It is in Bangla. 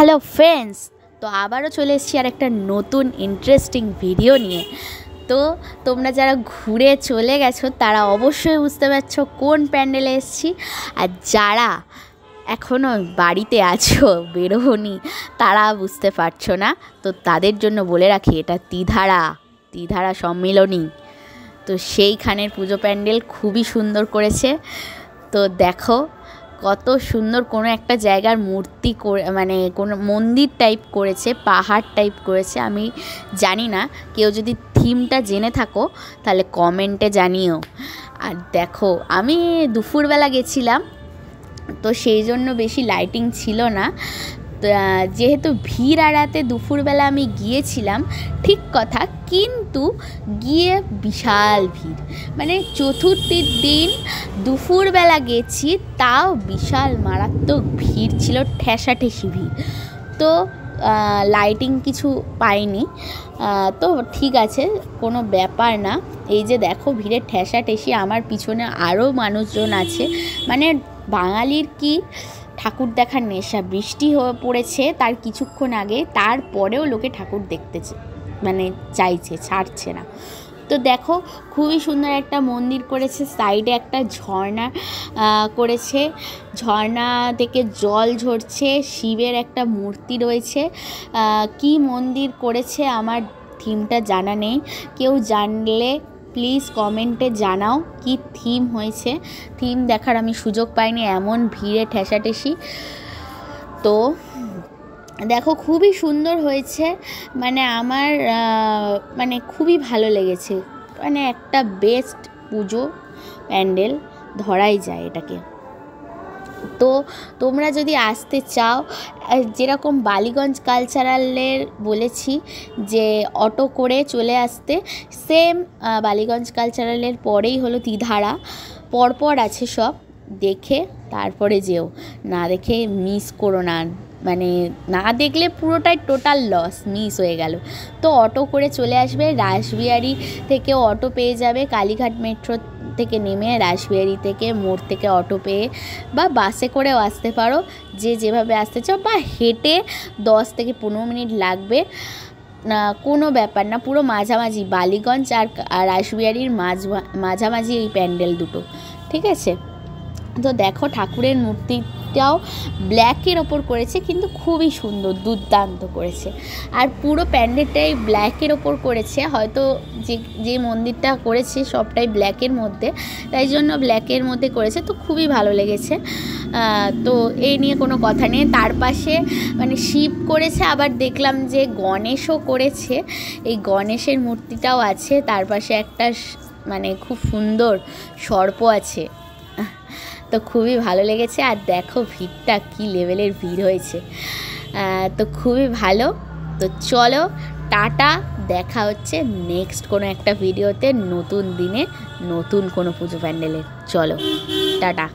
হ্যালো ফ্রেন্ডস, তো আবারও চলে এসেছি আর একটা নতুন ইন্টারেস্টিং ভিডিও নিয়ে। তো তোমরা যারা ঘুরে চলে গেছো তারা অবশ্যই বুঝতে পারছো কোন প্যান্ডেলে এসেছি, আর যারা এখনও বাড়িতে আছো বেরোনি তারা বুঝতে পারছো না। তো তাদের জন্য বলে রাখি, এটা ত্রিধারা সম্মিলনী। তো সেইখানের পুজো প্যান্ডেল খুবই সুন্দর করেছে। তো দেখো কত সুন্দর, কোনো একটা জায়গার মূর্তি করে, মানে কোনো মন্দির টাইপ করেছে, পাহাড় টাইপ করেছে। আমি জানি না, কেউ যদি থিমটা জেনে থাকো তাহলে কমেন্টে জানিও। আর দেখো আমি দুপুরবেলা গেছিলাম, তো সেই জন্য বেশি লাইটিং ছিল না। যেহেতু ভিড় এড়াতে দুপুরবেলা আমি গিয়েছিলাম, ঠিক কথা, কিন্তু গিয়ে বিশাল ভিড়। মানে চতুর্থীর দিন দুপুরবেলা গেছি, তাও বিশাল মারাত্মক ভিড় ছিল, ঠেসাঠেসি ভিড়। তো লাইটিং কিছু পাইনি, তো ঠিক আছে, কোনো ব্যাপার না। এই যে দেখো ভিড়ে ঠেসাঠেসি, আমার পিছনে আরও মানুষজন আছে। মানে বাঙালির কি ঠাকুর দেখার নেশা। বৃষ্টি হয়ে পড়েছে তার কিছুক্ষণ আগে, তারপরেও লোকে ঠাকুর দেখতেছে, মানে চাইছে, ছাড়ছে না। তো দেখো খুবই সুন্দর একটা মন্দির করেছে, সাইডে একটা ঝর্ণা করেছে, ঝর্ণা থেকে জল ঝরছে, শিবের একটা মূর্তি রয়েছে। কি মন্দির করেছে আমার থিমটা জানা নেই, কেউ জানলে প্লিজ কমেন্টে জানাও কি থিম হয়েছে। থিম দেখার আমি সুযোগ পাইনি, এমন ভিড়ে ঠেসাঠেসি। তো দেখো খুবই সুন্দর হয়েছে, মানে আমার মানে খুবই ভালো লেগেছে। মানে একটা বেস্ট পুজো প্যান্ডেল ধরাই যায় এটাকে। তো তোমরা যদি আসতে চাও, যেরকম বালিগঞ্জ কালচারালের বলেছি যে অটো করে চলে আসতে, সেম বালিগঞ্জ কালচারালের পরেই হলো ত্রিধারা, পরপর আছে সব, দেখে তারপরে যেও, না দেখে মিস করো না। মানে না দেখলে পুরোটাই টোটাল লস, মিস হয়ে গেল। তো অটো করে চলে আসবে, রাসবিহারী থেকে অটো পেয়ে যাবে, কালীঘাট মেট্রো থেকে নেমে রাসবিহারী থেকে মোড় থেকে অটো পেয়ে, বা বাসে করেও আসতে পারো, যে যেভাবে আসতে চাও, বা হেঁটে 10 থেকে 15 মিনিট লাগবে, না কোনো ব্যাপার না। পুরো মাঝামাঝি বালিগঞ্জ আর রাসবিহারীর মাঝামাঝি এই প্যান্ডেল দুটো, ঠিক আছে। তো দেখো ঠাকুরের মূর্তিটাও ব্ল্যাকের ওপর করেছে, কিন্তু খুবই সুন্দর, দুর্দান্ত করেছে। আর পুরো প্যান্ডেলটাই ব্ল্যাকের ওপর করেছে, হয়তো যে মন্দিরটা করেছে সবটাই ব্ল্যাকের মধ্যে, তাই জন্য ব্ল্যাকের মধ্যে করেছে। তো খুবই ভালো লেগেছে। তো এই নিয়ে কোনো কথা নেই। তার পাশে মানে শিব করেছে, আবার দেখলাম যে গণেশও করেছে, এই গণেশের মূর্তিটাও আছে। তার পাশে একটা মানে খুব সুন্দর সর্প আছে। তো খুবই ভালো লেগেছে। আর দেখো ভিড়টা কী লেভেলের ভিড় হয়েছে, তো খুবই ভালো। তো চলো টাটা, দেখা হচ্ছে নেক্সট কোনো একটা ভিডিওতে, নতুন দিনে নতুন কোনো পুজো প্যান্ডেলের। চলো টাটা।